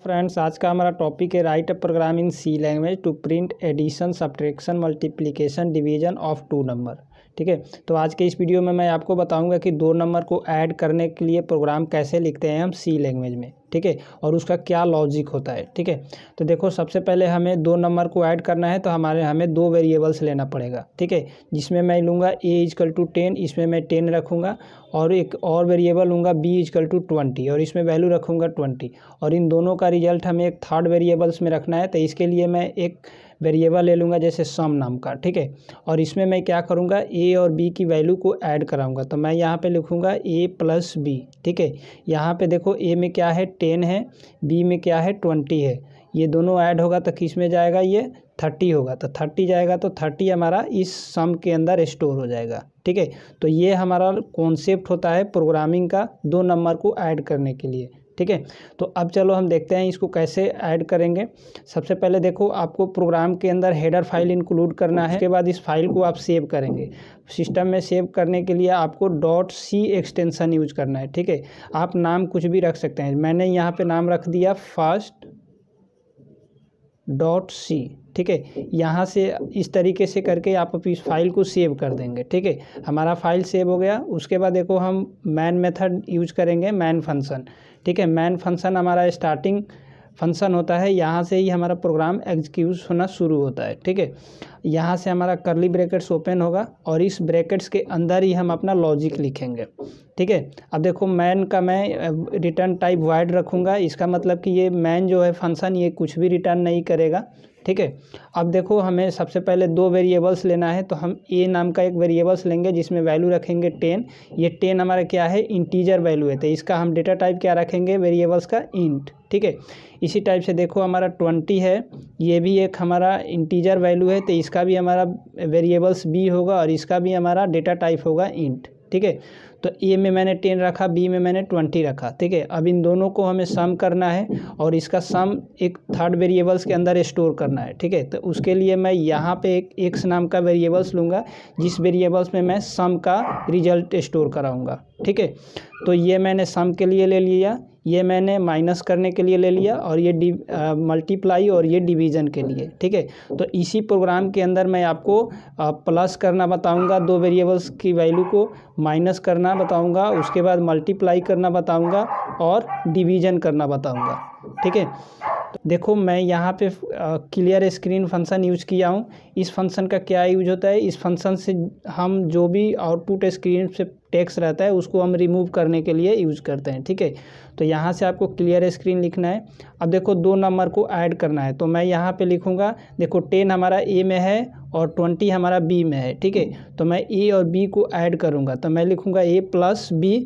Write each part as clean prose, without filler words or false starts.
Friends, आज का हमारा टॉपिक है write a program in C language to print addition, subtraction, multiplication, division of two number. ठीक है, तो आज के इस वीडियो में मैं आपको बताऊंगा कि दो नंबर को ऐड करने के लिए प्रोग्राम कैसे लिखते हैं हम सी लैंग्वेज में। ठीक है, और उसका क्या लॉजिक होता है। ठीक है, तो देखो सबसे पहले हमें दो नंबर को ऐड करना है तो हमें दो वेरिएबल्स लेना पड़ेगा। ठीक है, जिसमें मैं लूँगा a=10, इसमें मैं 10 रखूँगा और एक और वेरिएबल लूँगा b=20 और इसमें वैल्यू रखूँगा 20 और इन दोनों का रिजल्ट हमें एक थर्ड वेरिएबल्स में रखना है। तो इसके लिए मैं एक वेरिएबल ले लूँगा जैसे सम नाम का। ठीक है, और इसमें मैं क्या करूँगा, a और b की वैल्यू को ऐड कराऊँगा। तो मैं यहाँ पे लिखूँगा a+b। ठीक है, यहाँ पे देखो a में क्या है 10 है, b में क्या है 20 है। ये दोनों ऐड होगा तो किस में जाएगा, ये 30 होगा। तो 30 जाएगा तो 30 हमारा इस सम के अंदर स्टोर हो जाएगा। ठीक है, तो ये हमारा कॉन्सेप्ट होता है प्रोग्रामिंग का दो नंबर को ऐड करने के लिए। ठीक है, तो अब चलो हम देखते हैं इसको कैसे ऐड करेंगे। सबसे पहले देखो, आपको प्रोग्राम के अंदर हेडर फाइल इंक्लूड करना है। उसके बाद इस फाइल को आप सेव करेंगे। सिस्टम में सेव करने के लिए आपको .c एक्सटेंशन यूज करना है। ठीक है, आप नाम कुछ भी रख सकते हैं। मैंने यहाँ पे नाम रख दिया फर्स्ट .c। ठीक है, यहाँ से इस तरीके से करके आप इस फाइल को सेव कर देंगे। ठीक है, हमारा फाइल सेव हो गया। उसके बाद देखो हम मैन मेथड यूज करेंगे, मैन फंक्शन। ठीक है, मैन फंक्शन हमारा स्टार्टिंग फंक्शन होता है, यहाँ से ही हमारा प्रोग्राम एग्जीक्यूट होना शुरू होता है। ठीक है, यहाँ से हमारा कर्ली ब्रैकेट्स ओपन होगा और इस ब्रैकेट्स के अंदर ही हम अपना लॉजिक लिखेंगे। ठीक है, अब देखो मैन का मैं रिटर्न टाइप वाइड रखूँगा। इसका मतलब कि ये मैन जो है फंक्शन, ये कुछ भी रिटर्न नहीं करेगा। ठीक है, अब देखो हमें सबसे पहले दो वेरिएबल्स लेना है। तो हम a नाम का एक वेरिएबल्स लेंगे जिसमें वैल्यू रखेंगे 10। ये 10 हमारा क्या है, इंटीजर वैल्यू है। तो इसका हम डेटा टाइप क्या रखेंगे, वेरिएबल्स का इंट। ठीक है, इसी टाइप से देखो हमारा 20 है, ये भी एक हमारा इंटीजर वैल्यू है। तो इसका भी हमारा वेरिएबल्स b होगा और इसका भी हमारा डेटा टाइप होगा इंट। ठीक है, तो a में मैंने 10 रखा, b में मैंने 20 रखा। ठीक है, अब इन दोनों को हमें सम करना है और इसका सम एक थर्ड वेरिएबल्स के अंदर स्टोर करना है। ठीक है, तो उसके लिए मैं यहाँ पे एक x नाम का वेरिएबल्स लूँगा जिस वेरिएबल्स में मैं सम का रिजल्ट स्टोर कराऊँगा। ठीक है, तो ये मैंने सम के लिए ले लिया, ये मैंने माइनस करने के लिए ले लिया और ये मल्टीप्लाई और ये डिवीज़न के लिए। ठीक है, तो इसी प्रोग्राम के अंदर मैं आपको प्लस करना बताऊंगा, दो वेरिएबल्स की वैल्यू को माइनस करना बताऊंगा, उसके बाद मल्टीप्लाई करना बताऊंगा और डिवीज़न करना बताऊंगा। ठीक है, तो देखो मैं यहाँ पे क्लियर स्क्रीन फंक्शन यूज किया हूँ। इस फंक्शन का क्या यूज होता है, इस फंक्शन से हम जो भी आउटपुट स्क्रीन से टेक्स्ट रहता है उसको हम रिमूव करने के लिए यूज करते हैं। ठीक है, तो यहाँ से आपको क्लियर स्क्रीन लिखना है। अब देखो दो नंबर को ऐड करना है तो मैं यहाँ पे लिखूँगा, देखो 10 हमारा a में है और 20 हमारा b में है। ठीक है, तो मैं a और b को ऐड करूँगा तो मैं लिखूँगा a+b।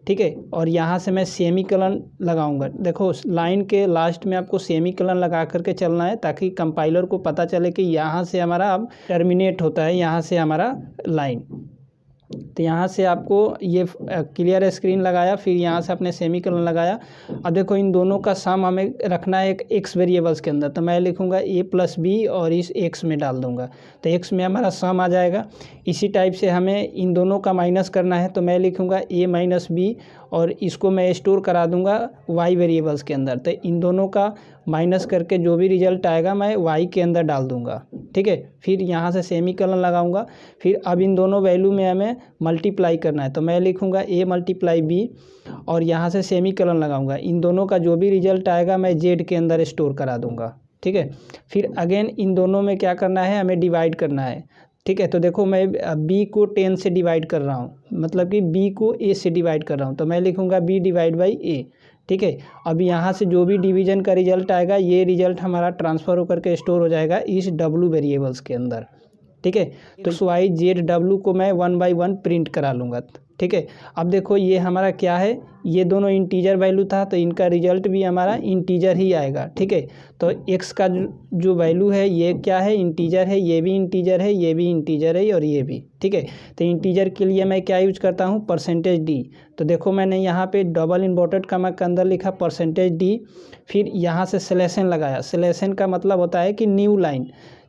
ठीक है, और यहाँ से मैं सेमीकोलन लगाऊंगा। देखो लाइन के लास्ट में आपको सेमीकोलन लगा करके चलना है ताकि कंपाइलर को पता चले कि यहाँ से हमारा अब टर्मिनेट होता है, यहाँ से हमारा लाइन। तो यहाँ से आपको ये क्लियर स्क्रीन लगाया, फिर यहाँ से अपने सेमीकोलन लगाया। अब देखो इन दोनों का सम हमें रखना है एक x वेरिएबल्स के अंदर। तो मैं लिखूँगा a+b और इस x में डाल दूँगा तो x में हमारा सम आ जाएगा। इसी टाइप से हमें इन दोनों का माइनस करना है तो मैं लिखूँगा a-b और इसको मैं स्टोर करा दूँगा y वेरिएबल्स के अंदर। तो इन दोनों का माइनस करके जो भी रिजल्ट आएगा मैं y के अंदर डाल दूँगा। ठीक है, फिर यहाँ से सेमीकोलन लगाऊंगा। फिर अब इन दोनों वैल्यू में हमें मल्टीप्लाई करना है तो मैं लिखूँगा a+b और यहाँ से सेमीकोलन लगाऊंगा। इन दोनों का जो भी रिजल्ट आएगा मैं z के अंदर स्टोर करा दूँगा। ठीक है, फिर अगेन इन दोनों में क्या करना है, हमें डिवाइड करना है। ठीक है, तो देखो मैं b को 10 से डिवाइड कर रहा हूँ, मतलब कि b को a से डिवाइड कर रहा हूँ तो मैं लिखूँगा b/a। ठीक है, अब यहाँ से जो भी डिवीज़न का रिजल्ट आएगा ये रिजल्ट हमारा ट्रांसफ़र होकर के स्टोर हो जाएगा इस w वेरिएबल्स के अंदर। ठीक है, तो इस y/z/w को मैं 1 बाई 1 प्रिंट करा लूँगा। ठीक है, अब देखो ये हमारा क्या है, ये दोनों इंटीजर वैल्यू था तो इनका रिजल्ट भी हमारा इंटीजर ही आएगा। ठीक है, तो x का जो वैल्यू है ये क्या है, इंटीजर है, ये भी इंटीजर है, ये भी इंटीजर है और ये भी। ठीक है, तो इंटीजर के लिए मैं क्या यूज करता हूँ, %d। तो देखो मैंने यहाँ पे डबल इन्वर्टेड कॉमा के अंदर लिखा %d, फिर यहाँ से स्लैशन लगाया। स्लैशन का मतलब होता है कि न्यू लाइन,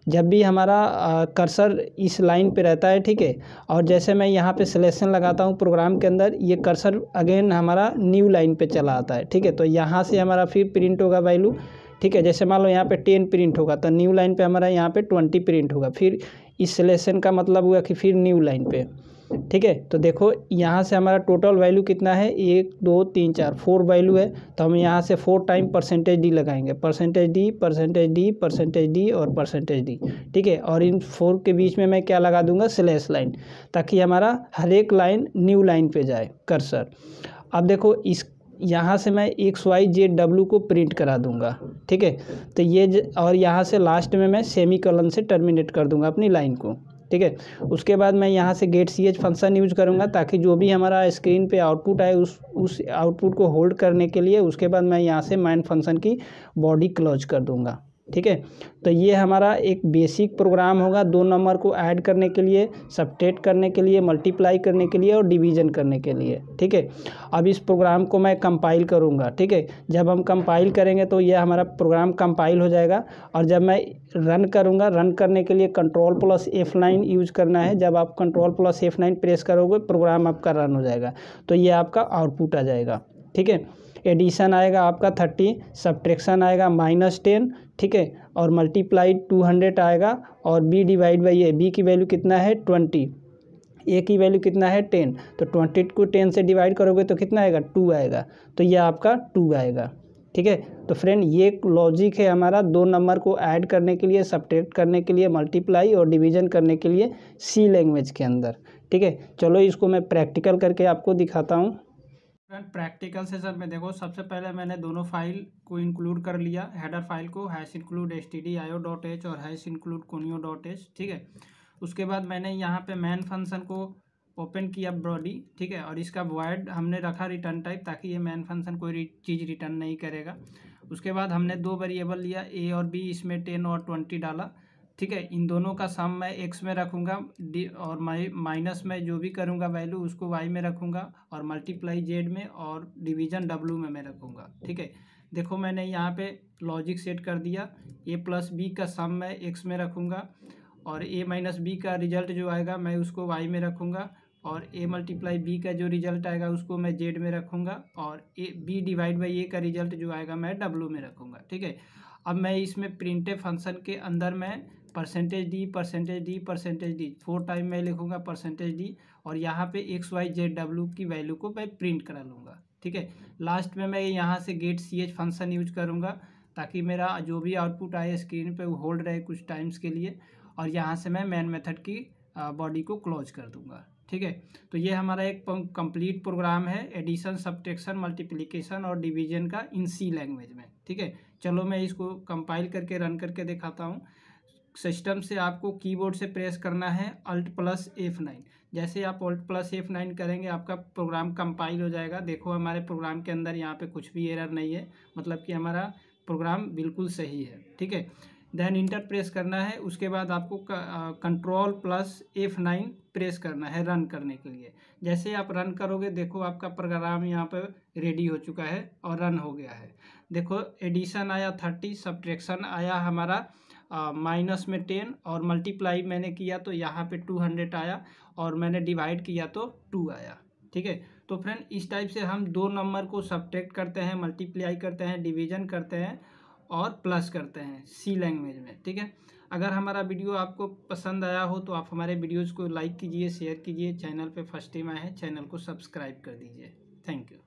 जब भी हमारा कर्सर इस लाइन पे रहता है, ठीक है, और जैसे मैं यहाँ पे सिलेक्शन लगाता हूँ प्रोग्राम के अंदर, ये कर्सर अगेन हमारा न्यू लाइन पे चला आता है, ठीक है। तो यहाँ से हमारा फिर प्रिंट होगा वैल्यू, ठीक है। जैसे मान लो यहाँ पे 10 प्रिंट होगा तो न्यू लाइन पे हमारा यहाँ पे 20 प्रिंट होगा। फिर इस सिलेक्शन का मतलब हुआ कि फिर न्यू लाइन पे, ठीक है। तो देखो यहाँ से हमारा टोटल वैल्यू कितना है, 1 2 3 4 4 वैल्यू है। तो हम यहाँ से 4 टाइम परसेंटेज डी लगाएंगे, percentage D percentage D percentage D और परसेंटेज डी, ठीक है। और इन 4 के बीच में मैं क्या लगा दूंगा, स्लैश लाइन, ताकि हमारा हर एक लाइन न्यू लाइन पे जाए कर्सर। अब देखो इस यहाँ से मैं XYZW को प्रिंट करा दूंगा, ठीक है। तो ये और यहाँ से लास्ट में मैं सेमीकोलन से टर्मिनेट कर दूंगा अपनी लाइन को, ठीक है। उसके बाद मैं यहाँ से गेट ch फंक्शन यूज करूँगा, ताकि जो भी हमारा स्क्रीन पे आउटपुट आए उस आउटपुट को होल्ड करने के लिए। उसके बाद मैं यहाँ से मैन फंक्शन की बॉडी क्लोज कर दूँगा, ठीक है। तो ये हमारा एक बेसिक प्रोग्राम होगा 2 नंबर को ऐड करने के लिए, सबट्रैक्ट करने के लिए, मल्टीप्लाई करने के लिए और डिवीजन करने के लिए, ठीक है। अब इस प्रोग्राम को मैं कंपाइल करूँगा, ठीक है। जब हम कंपाइल करेंगे तो यह हमारा प्रोग्राम कंपाइल हो जाएगा। और जब मैं रन करूँगा, रन करने के लिए Ctrl+F9 यूज करना है। जब आप Ctrl+F9 प्रेस करोगे प्रोग्राम आपका रन हो जाएगा। तो ये आपका आउटपुट आ जाएगा, ठीक है। एडिशन आएगा आपका 30, सब्ट्रैक्शन आएगा -10, ठीक है, और मल्टीप्लाई 200 आएगा। और b divide by A, b की वैल्यू कितना है 20, ए की वैल्यू कितना है 10, तो 20 को 10 से डिवाइड करोगे तो कितना आएगा 2 आएगा। तो ये आपका 2 आएगा, ठीक है। तो फ्रेंड ये लॉजिक है हमारा 2 नंबर को ऐड करने के लिए, सबट्रैक्ट करने के लिए, मल्टीप्लाई और डिवीजन करने के लिए सी लैंग्वेज के अंदर, ठीक है। चलो इसको मैं प्रैक्टिकल करके आपको दिखाता हूँ। फ्रेंड प्रैक्टिकल सेशन में देखो, सबसे पहले मैंने दोनों फाइल को इंक्लूड कर लिया, हेडर फाइल को #include stdio.h और #include conio.h, ठीक है। उसके बाद मैंने यहाँ पे मैन फंक्शन को ओपन किया बॉडी, ठीक है, और इसका वॉइड हमने रखा रिटर्न टाइप, ताकि ये मैन फंक्शन कोई चीज़ रिटर्न नहीं करेगा। उसके बाद हमने 2 वेरिएबल लिया, a और b, इसमें 10 और 20 डाला, ठीक है। इन दोनों का सम मैं x में रखूँगा, और माइनस में जो भी करूँगा वैल्यू उसको y में रखूँगा, और मल्टीप्लाई z में, और डिवीजन w में मैं रखूँगा, ठीक है। देखो मैंने यहाँ पे लॉजिक सेट कर दिया, a+b का सम मैं x में रखूँगा, और a-b का रिजल्ट जो आएगा मैं उसको y में रखूँगा, और a×b का जो रिजल्ट आएगा उसको मैं z में रखूँगा, और b डिवाइड बाई a का रिजल्ट जो आएगा मैं w में रखूँगा, ठीक है। अब मैं इसमें प्रिंटफ फंक्शन के अंदर मैं परसेंटेज डी 4 टाइम मैं लिखूँगा परसेंटेज डी, और यहाँ पे XYZW की वैल्यू को मैं प्रिंट करा लूँगा, ठीक है। लास्ट में मैं यहाँ से गेट ch फंक्शन यूज करूँगा, ताकि मेरा जो भी आउटपुट आए स्क्रीन पे वो होल्ड रहे कुछ टाइम्स के लिए, और यहाँ से मैं मैन मेथड की बॉडी को क्लोज कर दूँगा, ठीक है। तो ये हमारा एक कंप्लीट प्रोग्राम है एडिशन, सब्ट्रैक्शन, मल्टीप्लिकेशन और डिवीजन का इन सी लैंग्वेज में, ठीक है। चलो मैं इसको कंपाइल करके रन करके दिखाता हूँ। सिस्टम से आपको कीबोर्ड से प्रेस करना है Alt+F9। जैसे आप Alt+F9 करेंगे आपका प्रोग्राम कंपाइल हो जाएगा। देखो हमारे प्रोग्राम के अंदर यहाँ पे कुछ भी एरर नहीं है, मतलब कि हमारा प्रोग्राम बिल्कुल सही है, ठीक है। देन इंटर प्रेस करना है। उसके बाद आपको Ctrl+F9 प्रेस करना है रन करने के लिए। जैसे आप रन करोगे देखो आपका प्रोग्राम यहाँ पर रेडी हो चुका है और रन हो गया है। देखो एडिशन आया 30, सब्ट्रैक्शन आया हमारा माइनस में 10, और मल्टीप्लाई मैंने किया तो यहाँ पे 200 आया, और मैंने डिवाइड किया तो 2 आया, ठीक है। तो फ्रेंड इस टाइप से हम 2 नंबर को सब्ट्रैक्ट करते हैं, मल्टीप्लाई करते हैं, डिवीजन करते हैं और प्लस करते हैं सी लैंग्वेज में, ठीक है। अगर हमारा वीडियो आपको पसंद आया हो तो आप हमारे वीडियोज़ को लाइक कीजिए, शेयर कीजिए। चैनल पे फर्स्ट टाइम आए हैं, चैनल को सब्सक्राइब कर दीजिए। Thank you.